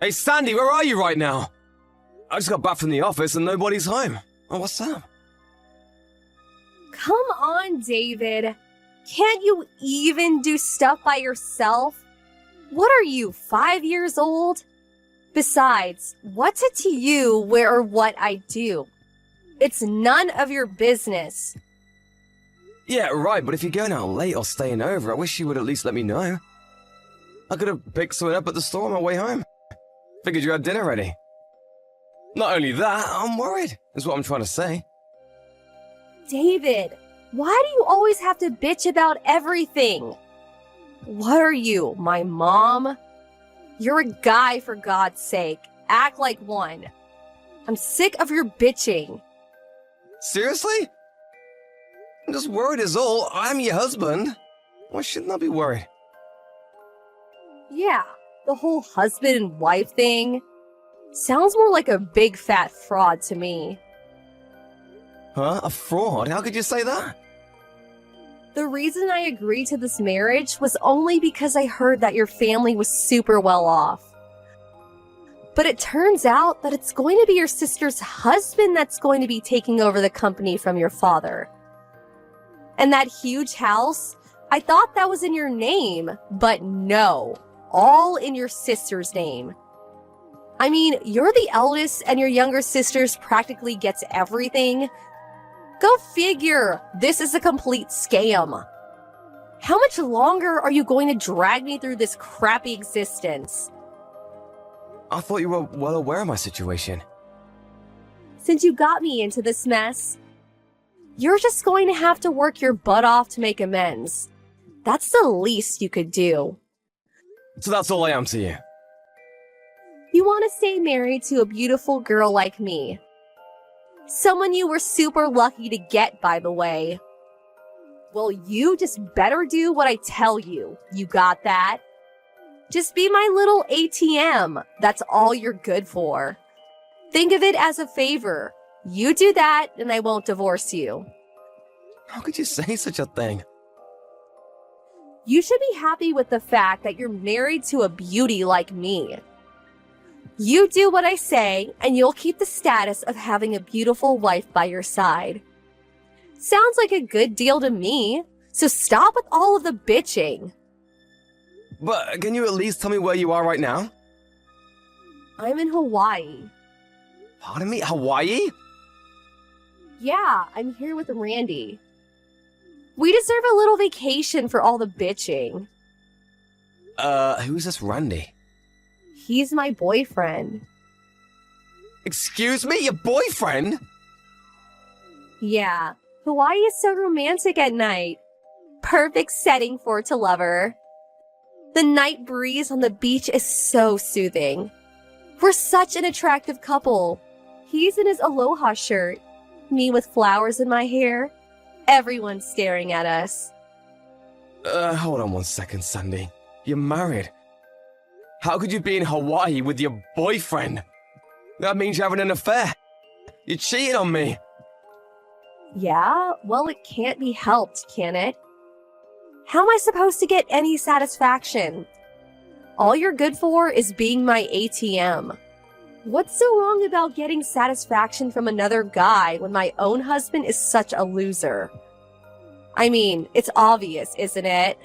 Hey, Sandy, where are you right now? I just got back from the office and nobody's home. Oh, what's up? Come on, David. Can't you even do stuff by yourself? What are you, 5 years old? Besides, what's it to you where or what I do? It's none of your business. Yeah, right, but if you're going out late or staying over, I wish you would at least let me know. I could have picked something up at the store on my way home. Figured you had dinner ready. Not only that, I'm worried, is what I'm trying to say. David, why do you always have to bitch about everything? What are you, my mom? You're a guy, for God's sake. Act like one. I'm sick of your bitching. Seriously? I'm just worried is all. I'm your husband. Why shouldn't I be worried? Yeah, the whole husband and wife thing sounds more like a big fat fraud to me. Huh? A fraud? How could you say that? The reason I agreed to this marriage was only because I heard that your family was super well off. But it turns out that it's going to be your sister's husband that's going to be taking over the company from your father. And that huge house, I thought that was in your name, but no, all in your sister's name. I mean, you're the eldest and your younger sister's practically gets everything. Go figure, this is a complete scam. How much longer are you going to drag me through this crappy existence? I thought you were well aware of my situation. Since you got me into this mess, you're just going to have to work your butt off to make amends. That's the least you could do. So that's all I am to you. You want to stay married to a beautiful girl like me. Someone you were super lucky to get, by the way. Well, you just better do what I tell you. You got that? Just be my little ATM. That's all you're good for. Think of it as a favor. You do that, and I won't divorce you. How could you say such a thing? You should be happy with the fact that you're married to a beauty like me. You do what I say, and you'll keep the status of having a beautiful wife by your side. Sounds like a good deal to me, so stop with all of the bitching. But can you at least tell me where you are right now? I'm in Hawaii. Pardon me? Hawaii? Yeah, I'm here with Randy. We deserve a little vacation for all the bitching. Who's this Randy? He's my boyfriend. Excuse me? Your boyfriend? Yeah, Hawaii is so romantic at night. Perfect setting for to lover. The night breeze on the beach is so soothing. We're such an attractive couple. He's in his aloha shirt, me with flowers in my hair. Everyone's staring at us. Hold on one second, Sandy. You're married. How could you be in Hawaii with your boyfriend? That means you're having an affair. You cheated on me. Yeah, well, it can't be helped, can it? How am I supposed to get any satisfaction? All you're good for is being my ATM. What's so wrong about getting satisfaction from another guy when my own husband is such a loser? I mean, it's obvious, isn't it?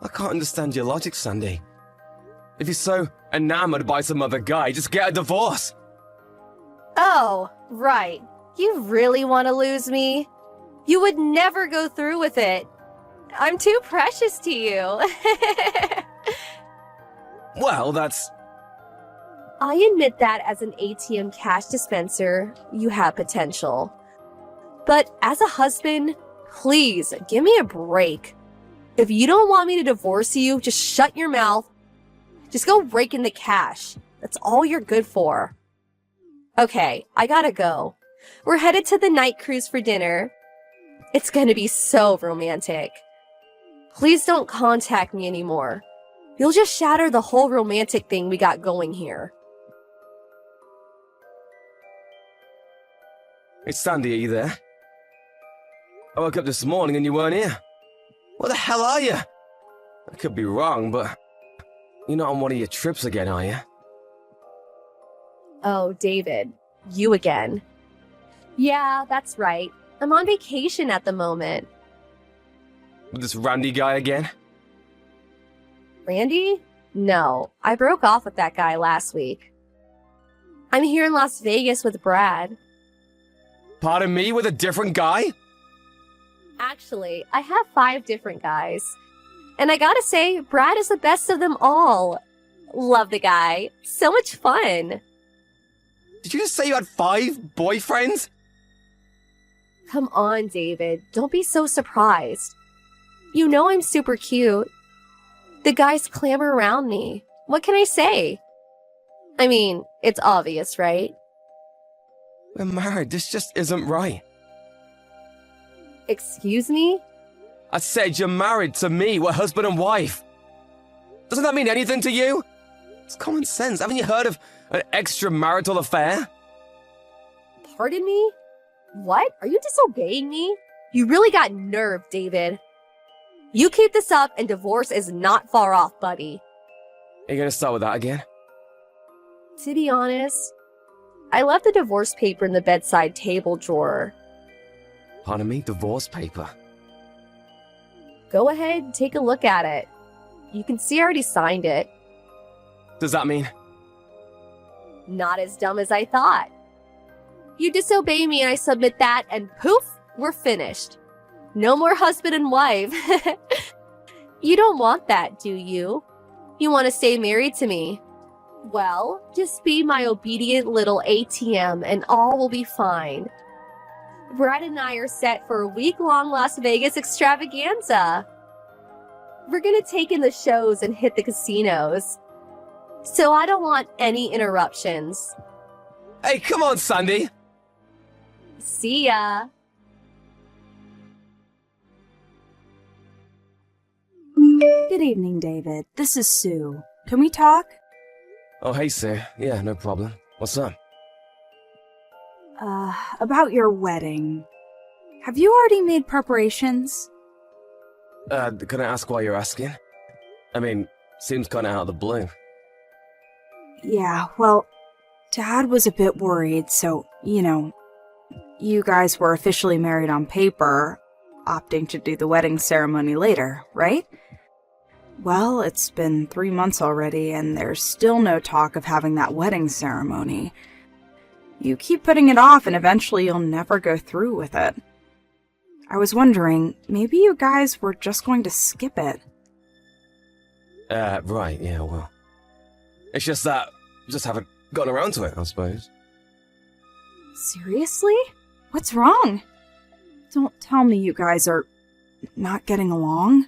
I can't understand your logic, Sandy. If you're so enamored by some other guy, just get a divorce. Oh, right. You really want to lose me? You would never go through with it. I'm too precious to you. Well, that's... I admit that as an ATM cash dispenser, you have potential. But as a husband, please, give me a break. If you don't want me to divorce you, just shut your mouth. Just go rake in the cash. That's all you're good for. Okay, I gotta go. We're headed to the night cruise for dinner. It's gonna be so romantic. Please don't contact me anymore. You'll just shatter the whole romantic thing we got going here. Hey, Sandy, are you there? I woke up this morning and you weren't here. Where the hell are you? I could be wrong, but You're not on one of your trips again, are you? Oh, David, you again. Yeah, that's right. I'm on vacation at the moment. With this Randy guy again? Randy? No, I broke off with that guy last week. I'm here in Las Vegas with Brad. Pardon me, with a different guy? Actually, I have 5 different guys. And I gotta say, Brad is the best of them all. Love the guy. So much fun. Did you just say you had 5 boyfriends? Come on, David. Don't be so surprised. You know I'm super cute. The guys clamor around me. What can I say? I mean, it's obvious, right? We're married. This just isn't right. Excuse me? I said you're married to me. We're husband and wife. Doesn't that mean anything to you? It's common sense. Haven't you heard of an extramarital affair? Pardon me? What? Are you disobeying me? You really got nerve, David. You keep this up and divorce is not far off, buddy. Are you gonna start with that again? To be honest, I left the divorce paper in the bedside table drawer. Pardon me? Divorce paper? Go ahead, take a look at it. You can see I already signed it. Does that mean? Not as dumb as I thought. You disobey me and I submit that, and poof, we're finished. No more husband and wife. You don't want that, do you? You want to stay married to me? Well, just be my obedient little ATM and all will be fine. Brad and I are set for a week-long Las Vegas extravaganza. We're gonna take in the shows and hit the casinos. So I don't want any interruptions. Hey, come on, Sandy! See ya. Good evening, David. This is Sue. Can we talk? Oh, hey, Sue. Yeah, no problem. What's up? About your wedding. Have you already made preparations? Can I ask why you're asking? I mean, seems kinda out of the blue. Yeah, well, Dad was a bit worried, so, you guys were officially married on paper, opting to do the wedding ceremony later, right? Well, it's been 3 months already, and there's still no talk of having that wedding ceremony. You keep putting it off, and eventually you'll never go through with it. I was wondering, maybe you guys were just going to skip it. Right, yeah, well. It's just that we just haven't gotten around to it, I suppose. Seriously? What's wrong? Don't tell me you guys are not getting along.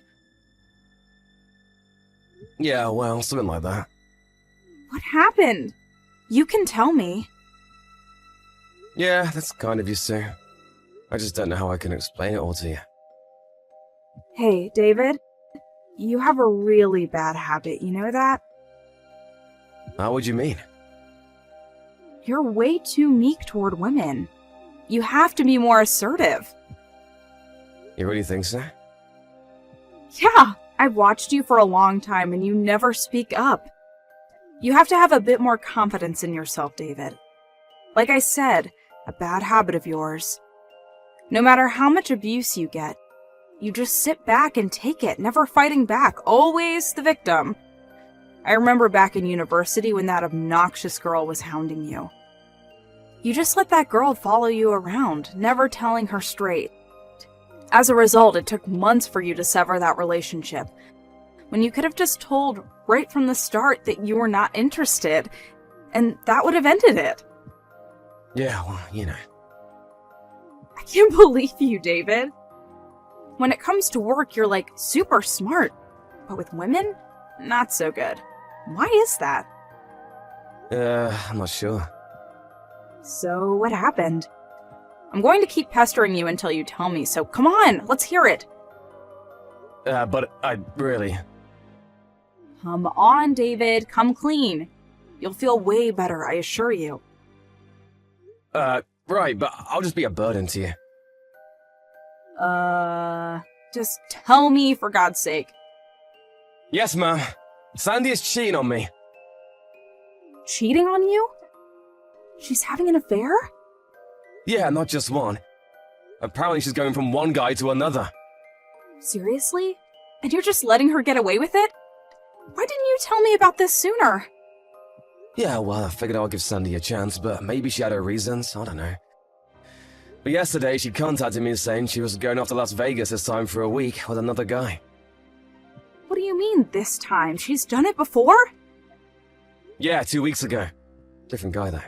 Yeah, well, something like that. What happened? You can tell me. Yeah, that's kind of you, Sue. I just don't know how I can explain it all to you. Hey, David. You have a really bad habit, you know that? How would you mean? You're way too meek toward women. You have to be more assertive. You really think so? Yeah, I've watched you for a long time and you never speak up. You have to have a bit more confidence in yourself, David. Like I said, a bad habit of yours. No matter how much abuse you get, you just sit back and take it, never fighting back, always the victim. I remember back in university when that obnoxious girl was hounding you. You just let that girl follow you around, never telling her straight. As a result, it took months for you to sever that relationship, when you could have just told right from the start that you were not interested, and that would have ended it. Yeah, well, I can't believe you, David. When it comes to work, you're like super smart, but with women, not so good. Why is that? I'm not sure. So, what happened? I'm going to keep pestering you until you tell me, so come on, let's hear it. But I really... Come on, David, come clean. You'll feel way better, I assure you. Right, but I'll just be a burden to you. Just tell me for God's sake. Yes, ma'am. Sandy is cheating on me. Cheating on you? She's having an affair? Yeah, not just one. Apparently she's going from one guy to another. Seriously? And you're just letting her get away with it? Why didn't you tell me about this sooner? Yeah, well, I figured I'll give Sandy a chance, but maybe she had her reasons, I don't know. But yesterday she contacted me saying she was going off to Las Vegas this time for a week with another guy. What do you mean, this time? She's done it before? Yeah, 2 weeks ago. Different guy, though.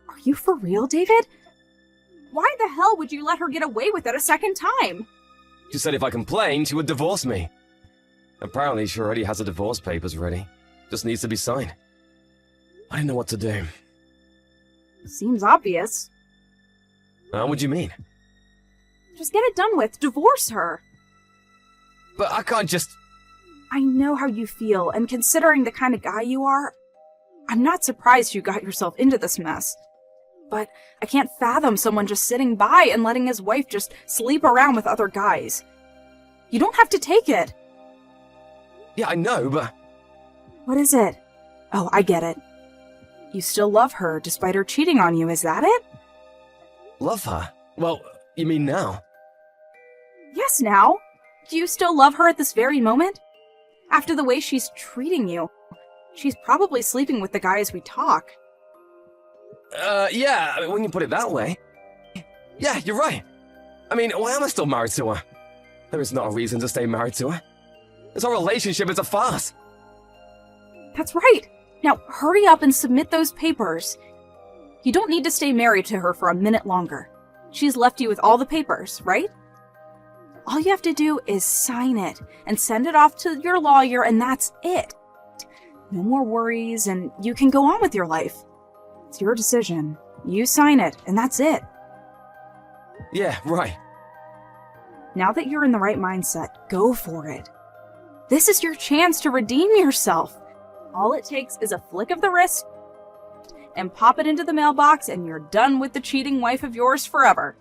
Are you for real, David? Why the hell would you let her get away with it a second time? She said if I complained, she would divorce me. Apparently, she already has the divorce papers ready. Just needs to be signed. I didn't know what to do. Seems obvious. What would you mean? Just get it done with. Divorce her. But I can't just... I know how you feel, and considering the kind of guy you are, I'm not surprised you got yourself into this mess. But I can't fathom someone just sitting by and letting his wife just sleep around with other guys. You don't have to take it. Yeah, I know, but... What is it? Oh, I get it. You still love her despite her cheating on you, is that it? Love her? Well, you mean now? Yes, now. Do you still love her at this very moment? After the way she's treating you, she's probably sleeping with the guy as we talk. Yeah, I mean, when you put it that way. Yeah, you're right. I mean, why am I still married to her? There is not a reason to stay married to her. This whole relationship is a farce. That's right. Now, hurry up and submit those papers. You don't need to stay married to her for a minute longer. She's left you with all the papers, right? All you have to do is sign it and send it off to your lawyer, and that's it. No more worries, and you can go on with your life. It's your decision. You sign it, and that's it. Yeah, right. Now that you're in the right mindset, go for it. This is your chance to redeem yourself. All it takes is a flick of the wrist and pop it into the mailbox, and you're done with the cheating wife of yours forever.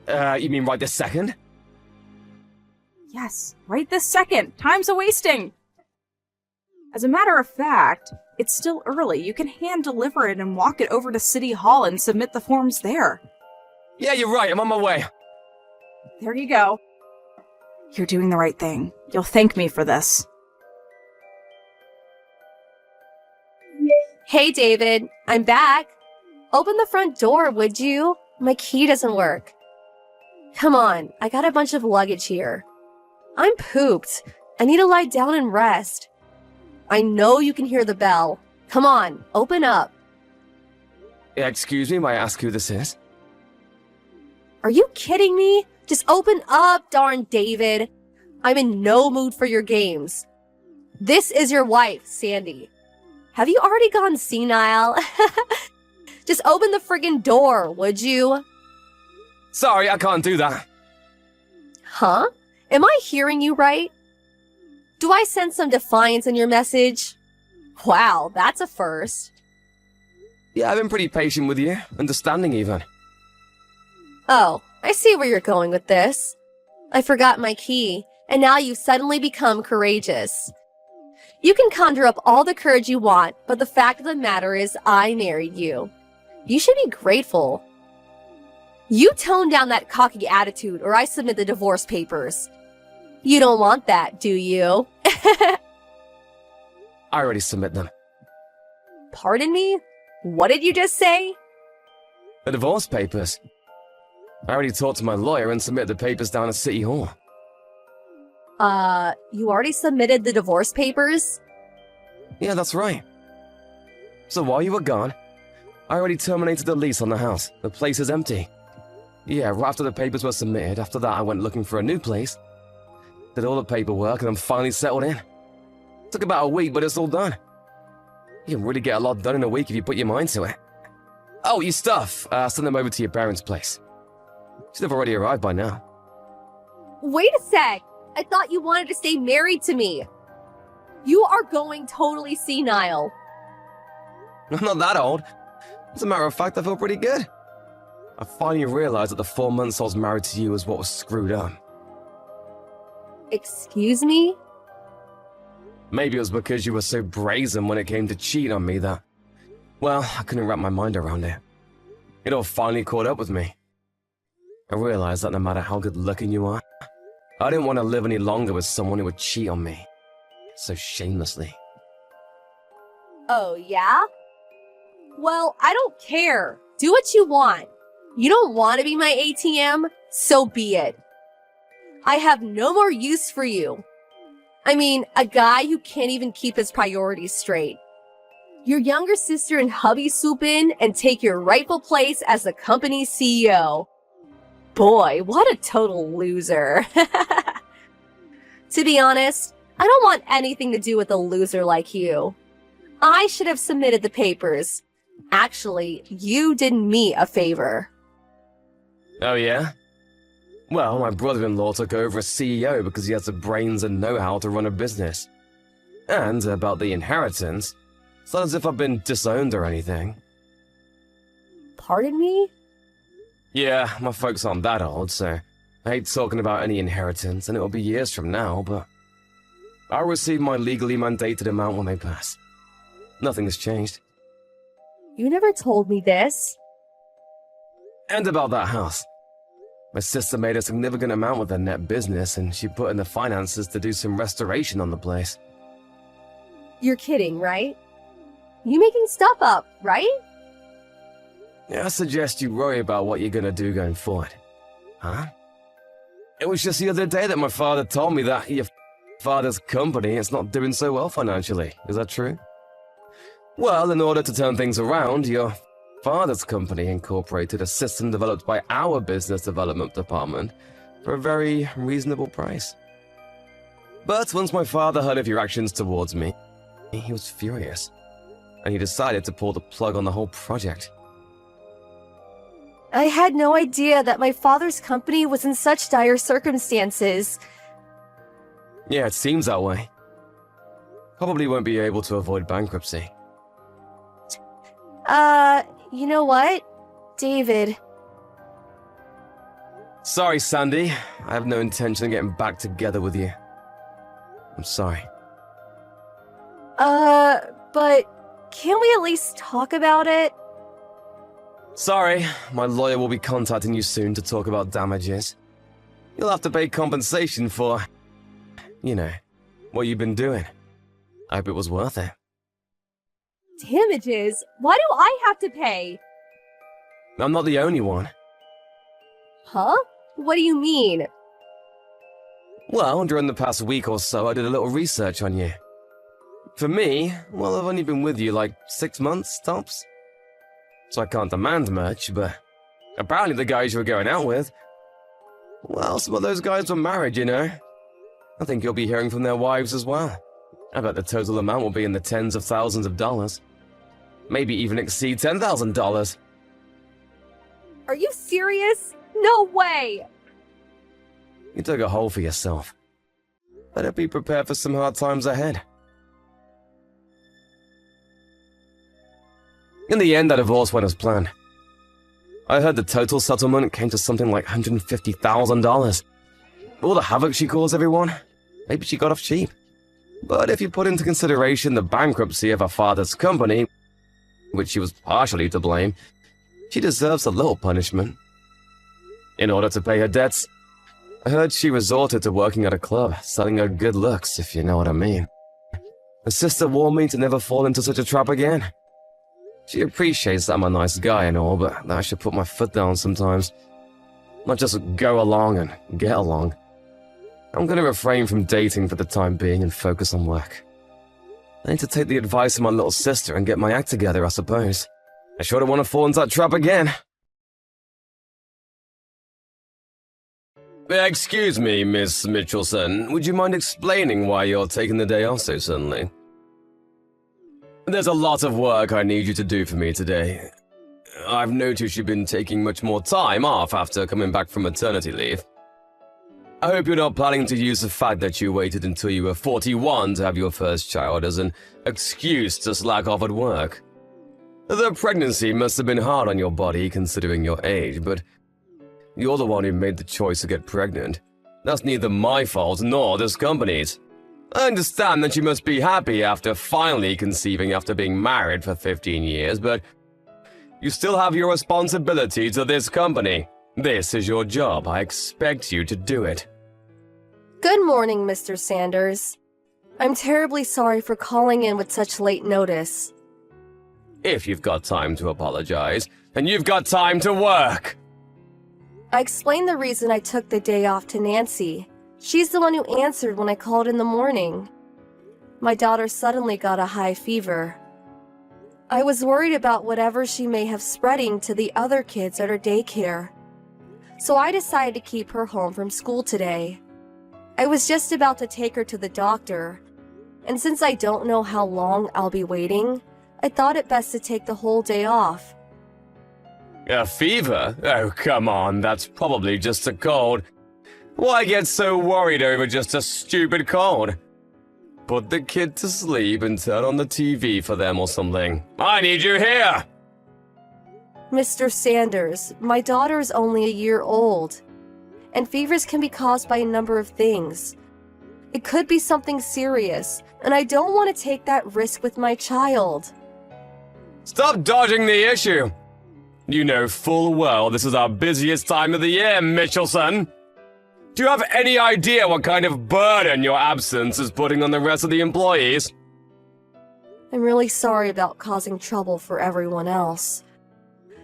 You mean right this second? Yes, right this second. Time's a-wasting. As a matter of fact, it's still early. You can hand-deliver it and walk it over to City Hall and submit the forms there. Yeah, you're right. I'm on my way. There you go. You're doing the right thing. You'll thank me for this. Hey, David, I'm back. Open the front door, would you? My key doesn't work. Come on, I got a bunch of luggage here. I'm pooped. I need to lie down and rest. I know you can hear the bell. Come on, open up. Yeah, excuse me, may I ask who this is? Are you kidding me? Just open up, darn David. I'm in no mood for your games. This is your wife, Sandy. Have you already gone senile? Just open the friggin' door, would you? Sorry, I can't do that. Huh? Am I hearing you right? Do I sense some defiance in your message? Wow, that's a first. Yeah, I've been pretty patient with you, understanding even. Oh, I see where you're going with this. I forgot my key, and now you've suddenly become courageous. You can conjure up all the courage you want, but the fact of the matter is I married you. You should be grateful. You tone down that cocky attitude, or I submit the divorce papers. You don't want that, do you? I already submit them. Pardon me? What did you just say? The divorce papers. I already talked to my lawyer and submitted the papers down at City Hall. You already submitted the divorce papers? Yeah, that's right. So while you were gone, I already terminated the lease on the house. The place is empty. Yeah, right after the papers were submitted, after that I went looking for a new place. Did all the paperwork and I'm finally settled in. Took about a week, but it's all done. You can really get a lot done in a week if you put your mind to it. Oh, your stuff. Send them over to your parents' place. Should have already arrived by now. Wait a sec! I thought you wanted to stay married to me. You are going totally senile. I'm not that old. As a matter of fact, I feel pretty good. I finally realized that the 4 months I was married to you was what was screwed up. Excuse me? Maybe it was because you were so brazen when it came to cheating on me that, well, I couldn't wrap my mind around it. It all finally caught up with me. I realized that no matter how good looking you are, I didn't want to live any longer with someone who would cheat on me so shamelessly. Oh, yeah? Well, I don't care. Do what you want. You don't want to be my ATM? So be it. I have no more use for you. I mean, a guy who can't even keep his priorities straight. Your younger sister and hubby swoop in and take your rightful place as the company's CEO. Boy, what a total loser. To be honest, I don't want anything to do with a loser like you. I should have submitted the papers. Actually, you did me a favor. Oh yeah? Well, my brother-in-law took over as CEO because he has the brains and know-how to run a business. And about the inheritance, it's not as if I've been disowned or anything. Pardon me? Yeah, my folks aren't that old, so I hate talking about any inheritance, and it'll be years from now, but I'll receive my legally mandated amount when they pass. Nothing has changed. You never told me this. And about that house. My sister made a significant amount with her net business, and she put in the finances to do some restoration on the place. You're kidding, right? You making stuff up, right? Yeah, I suggest you worry about what you're gonna do going forward. Huh? It was just the other day that my father told me that your father's company is not doing so well financially. Is that true? Well, in order to turn things around, your father's company incorporated a system developed by our business development department for a very reasonable price. But once my father heard of your actions towards me, he was furious, and he decided to pull the plug on the whole project. I had no idea that my father's company was in such dire circumstances. Yeah, it seems that way. Probably won't be able to avoid bankruptcy. You know what? David. Sorry, Sandy. I have no intention of getting back together with you. I'm sorry. But can't we at least talk about it? Sorry, my lawyer will be contacting you soon to talk about damages. You'll have to pay compensation for, you know, what you've been doing. I hope it was worth it. Damages? Why do I have to pay? I'm not the only one. Huh? What do you mean? Well, during the past week or so, I did a little research on you. For me, well, I've only been with you like 6 months, tops. So I can't demand much, but apparently the guys you were going out with, well, some of those guys were married, you know. I think you'll be hearing from their wives as well. I bet the total amount will be in the tens of thousands of dollars. Maybe even exceed $10,000. Are you serious? No way! You dug a hole for yourself. Better be prepared for some hard times ahead. In the end, that divorce went as planned. I heard the total settlement came to something like $150,000. All the havoc she caused everyone, maybe she got off cheap. But if you put into consideration the bankruptcy of her father's company, which she was partially to blame, she deserves a little punishment. In order to pay her debts, I heard she resorted to working at a club, selling her good looks, if you know what I mean. Her sister warned me to never fall into such a trap again. She appreciates that I'm a nice guy and all, but that I should put my foot down sometimes. Not just go along and get along. I'm gonna refrain from dating for the time being and focus on work. I need to take the advice of my little sister and get my act together, I suppose. I sure don't want to fall into that trap again. Excuse me, Miss Mitchelson. Would you mind explaining why you're taking the day off so suddenly? There's a lot of work I need you to do for me today. I've noticed you've been taking much more time off after coming back from maternity leave. I hope you're not planning to use the fact that you waited until you were 41 to have your first child as an excuse to slack off at work. The pregnancy must have been hard on your body considering your age, but you're the one who made the choice to get pregnant. That's neither my fault nor this company's. I understand that you must be happy after finally conceiving after being married for 15 years, but you still have your responsibility to this company. This is your job. I expect you to do it. Good morning, Mr. Sanders. I'm terribly sorry for calling in with such late notice. If you've got time to apologize, and you've got time to work. I explained the reason I took the day off to Nancy. She's the one who answered when I called in the morning. My daughter suddenly got a high fever. I was worried about whatever she may have spreading to the other kids at her daycare. So I decided to keep her home from school today. I was just about to take her to the doctor, and since I don't know how long I'll be waiting, I thought it best to take the whole day off. A fever? Oh, come on, that's probably just a cold. Why get so worried over just a stupid cold? Put the kid to sleep and turn on the TV for them or something. I need you here! Mr. Sanders, my daughter is only a year old, and fevers can be caused by a number of things. It could be something serious, and I don't want to take that risk with my child. Stop dodging the issue! You know full well this is our busiest time of the year, Mitchelson. Do you have any idea what kind of burden your absence is putting on the rest of the employees? I'm really sorry about causing trouble for everyone else,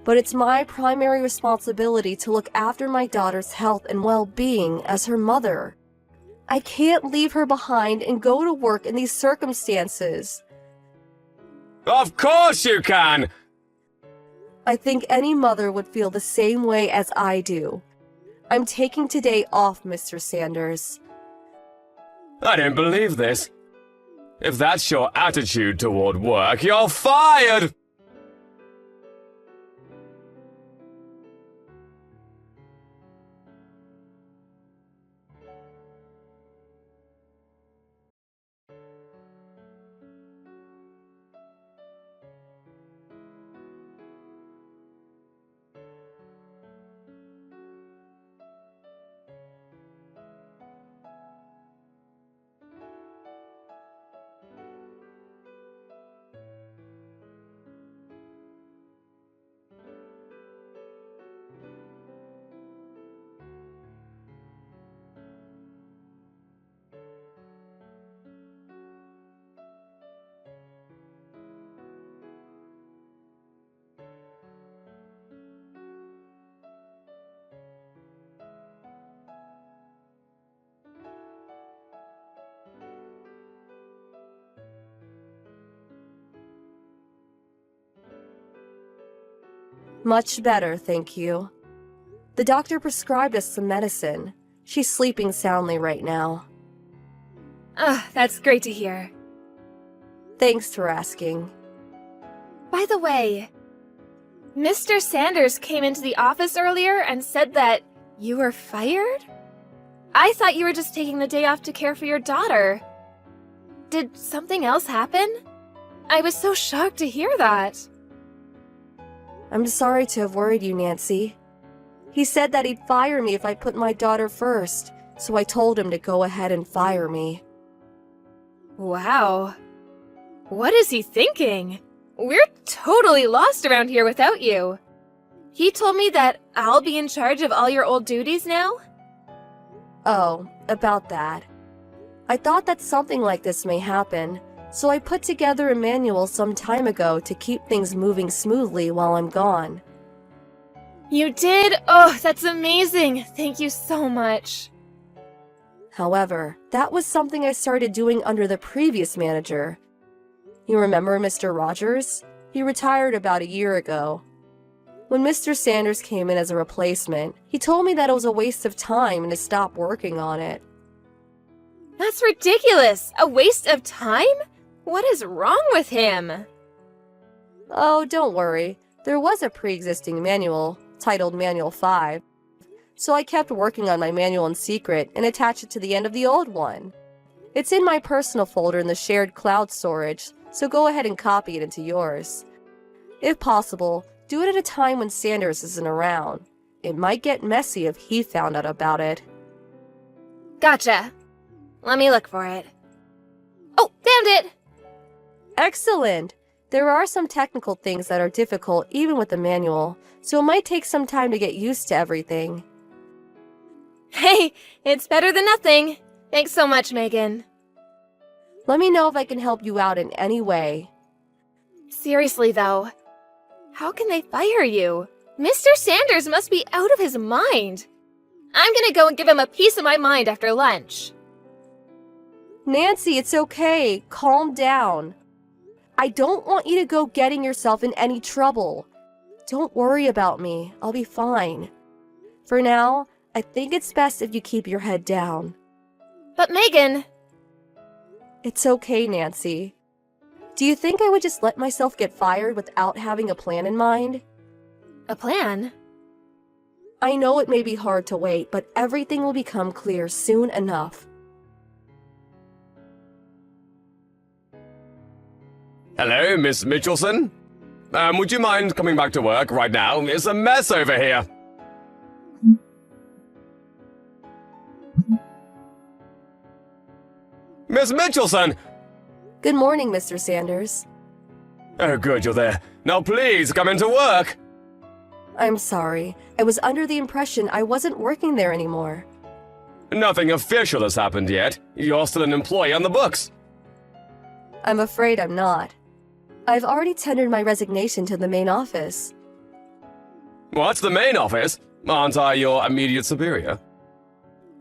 but it's my primary responsibility to look after my daughter's health and well-being as her mother. I can't leave her behind and go to work in these circumstances. Of course you can! I think any mother would feel the same way as I do. I'm taking today off, Mr. Sanders. I don't believe this. If that's your attitude toward work, you're fired! Much better, thank you. The doctor prescribed us some medicine. She's sleeping soundly right now. That's great to hear. Thanks for asking. By the way, Mr. Sanders came into the office earlier and said that you were fired? I thought you were just taking the day off to care for your daughter. Did something else happen? I was so shocked to hear that. I'm sorry to have worried you, Nancy. He said that he'd fire me if I put my daughter first, so I told him to go ahead and fire me. Wow. What is he thinking? We're totally lost around here without you. He told me that I'll be in charge of all your old duties now? Oh, about that. I thought that something like this may happen, so I put together a manual some time ago to keep things moving smoothly while I'm gone. You did? Oh, that's amazing. Thank you so much. However, that was something I started doing under the previous manager. You remember Mr. Rogers? He retired about a year ago. When Mr. Sanders came in as a replacement, he told me that it was a waste of time and to stop working on it. That's ridiculous! A waste of time? What is wrong with him? Oh, don't worry. There was a pre-existing manual, titled Manual 5. So I kept working on my manual in secret and attached it to the end of the old one. It's in my personal folder in the shared cloud storage, so go ahead and copy it into yours. If possible, do it at a time when Sanders isn't around. It might get messy if he found out about it. Gotcha. Let me look for it. Oh, found it! Excellent! There are some technical things that are difficult even with the manual, so it might take some time to get used to everything. Hey, it's better than nothing. Thanks so much, Megan. Let me know if I can help you out in any way. Seriously, though, how can they fire you? Mr. Sanders must be out of his mind. I'm gonna go and give him a piece of my mind after lunch. Nancy, it's okay. Calm down. I don't want you to go getting yourself in any trouble. Don't worry about me. I'll be fine. For now, I think it's best if you keep your head down. But Megan... It's okay, Nancy. Do you think I would just let myself get fired without having a plan in mind? A plan? I know it may be hard to wait, but everything will become clear soon enough. Hello, Miss Mitchelson? Would you mind coming back to work right now? It's a mess over here. Miss Mitchelson! Good morning, Mr. Sanders. Oh, good, you're there. Now please, come into work! I'm sorry. I was under the impression I wasn't working there anymore. Nothing official has happened yet. You're still an employee on the books. I'm afraid I'm not. I've already tendered my resignation to the main office. What's the main office? Aren't I your immediate superior?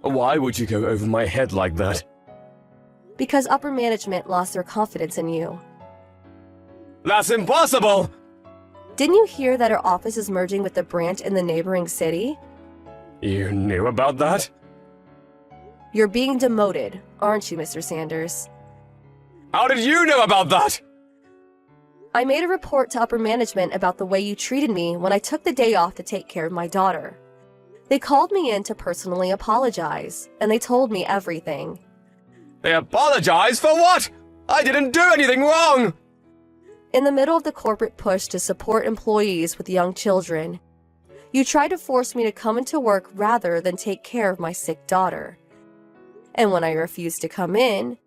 Why would you go over my head like that? Because upper management lost their confidence in you. That's impossible! Didn't you hear that our office is merging with the branch in the neighboring city? You knew about that? You're being demoted, aren't you, Mr. Sanders? How did you know about that? I made a report to upper management about the way you treated me when I took the day off to take care of my daughter. They called me in to personally apologize, and they told me everything. They apologize for what? I didn't do anything wrong! In the middle of the corporate push to support employees with young children, you tried to force me to come into work rather than take care of my sick daughter. And when I refused to come in,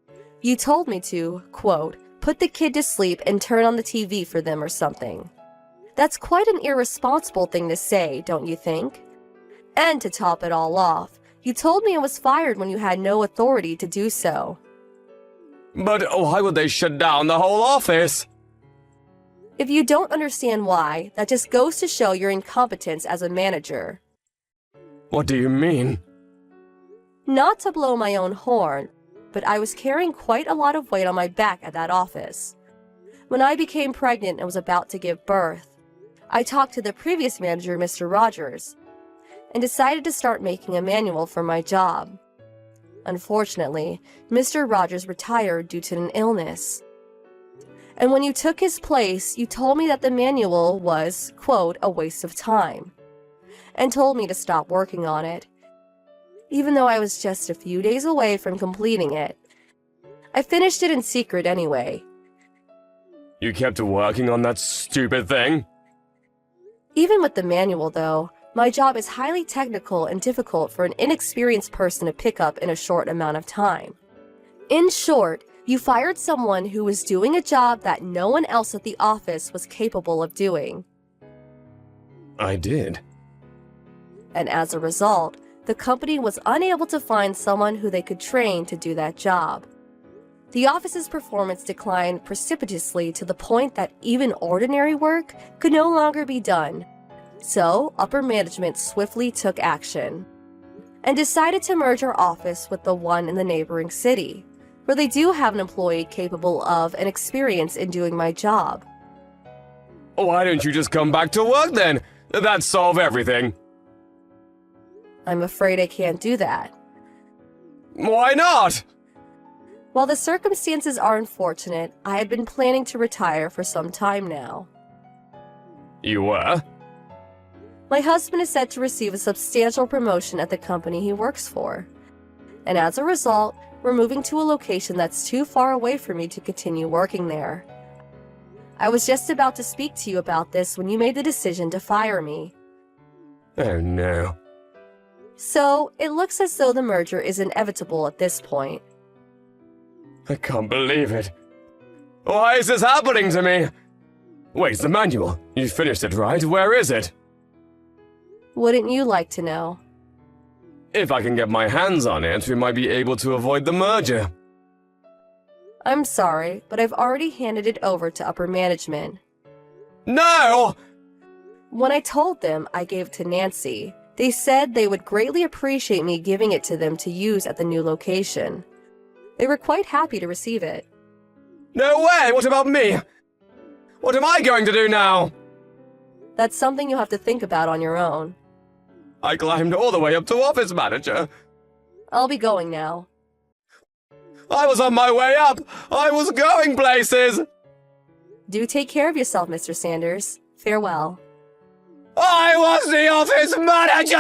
you told me to, quote, put the kid to sleep and turn on the TV for them or something. That's quite an irresponsible thing to say, don't you think? And to top it all off, you told me I was fired when you had no authority to do so. But why would they shut down the whole office? If you don't understand why, that just goes to show your incompetence as a manager. What do you mean? Not to blow my own horn, but I was carrying quite a lot of weight on my back at that office. When I became pregnant and was about to give birth, I talked to the previous manager, Mr. Rogers, and decided to start making a manual for my job. Unfortunately, Mr. Rogers retired due to an illness. And when you took his place, you told me that the manual was, quote, a waste of time, and told me to stop working on it. Even though I was just a few days away from completing it, I finished it in secret anyway. You kept working on that stupid thing? Even with the manual, though, my job is highly technical and difficult for an inexperienced person to pick up in a short amount of time. In short, you fired someone who was doing a job that no one else at the office was capable of doing. I did. And as a result, the company was unable to find someone who they could train to do that job. The office's performance declined precipitously to the point that even ordinary work could no longer be done. So, upper management swiftly took action and decided to merge our office with the one in the neighboring city, where they do have an employee capable of and experience in doing my job. Why don't you just come back to work then? That'd solve everything. I'm afraid I can't do that. Why not? While the circumstances are unfortunate, I had been planning to retire for some time now. You were? My husband is set to receive a substantial promotion at the company he works for. And as a result, we're moving to a location that's too far away for me to continue working there. I was just about to speak to you about this when you made the decision to fire me. Oh no. So, it looks as though the merger is inevitable at this point. I can't believe it. Why is this happening to me? Wait, the manual. You finished it, right? Where is it? Wouldn't you like to know? If I can get my hands on it, we might be able to avoid the merger. I'm sorry, but I've already handed it over to upper management. No! When I told them I gave it to Nancy, they said they would greatly appreciate me giving it to them to use at the new location. They were quite happy to receive it. No way! What about me? What am I going to do now? That's something you'll have to think about on your own. I climbed all the way up to office manager. I'll be going now. I was on my way up! I was going places! Do take care of yourself, Mr. Sanders. Farewell. I was the office manager!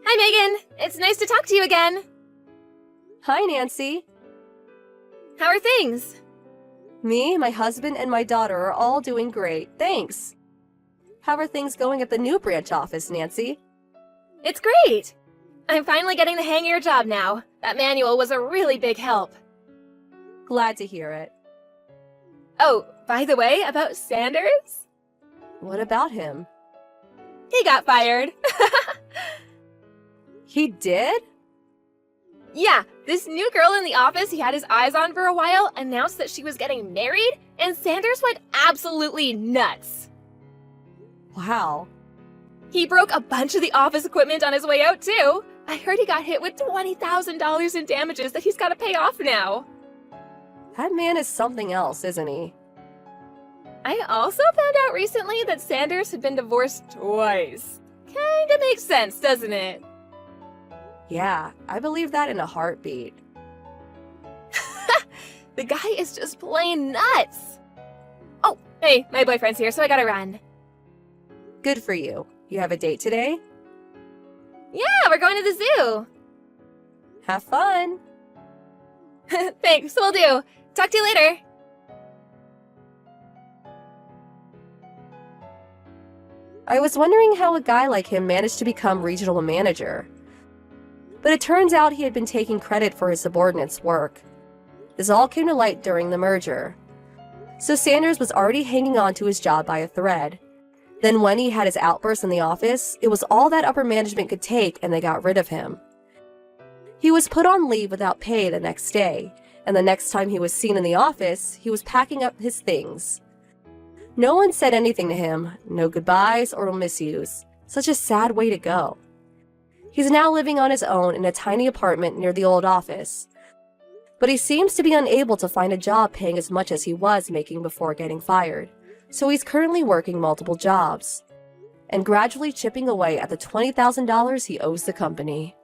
Hi, Megan. It's nice to talk to you again. Hi, Nancy. How are things? Me, my husband, and my daughter are all doing great, thanks. How are things going at the new branch office, Nancy? It's great. I'm finally getting the hang of your job now. That manual was a really big help. Glad to hear it. Oh, by the way, about Sanders? What about him? He got fired. He did? Yeah, this new girl in the office he had his eyes on for a while announced that she was getting married, and Sanders went absolutely nuts. Wow. He broke a bunch of the office equipment on his way out, too. I heard he got hit with $20,000 in damages that he's got to pay off now. That man is something else, isn't he? I also found out recently that Sanders had been divorced twice. Kinda makes sense, doesn't it? Yeah, I believe that in a heartbeat. The guy is just plain nuts. Oh, hey, my boyfriend's here, so I gotta run. Good for you. You have a date today? Yeah, we're going to the zoo. Have fun. Thanks, will do. Talk to you later. I was wondering how a guy like him managed to become regional manager. But it turns out he had been taking credit for his subordinates' work. This all came to light during the merger. So Sanders was already hanging on to his job by a thread. Then when he had his outburst in the office, it was all that upper management could take and they got rid of him. He was put on leave without pay the next day, and the next time he was seen in the office, he was packing up his things. No one said anything to him, no goodbyes or misuse. Such a sad way to go. He's now living on his own in a tiny apartment near the old office. But he seems to be unable to find a job paying as much as he was making before getting fired. So he's currently working multiple jobs and gradually chipping away at the $20,000 he owes the company.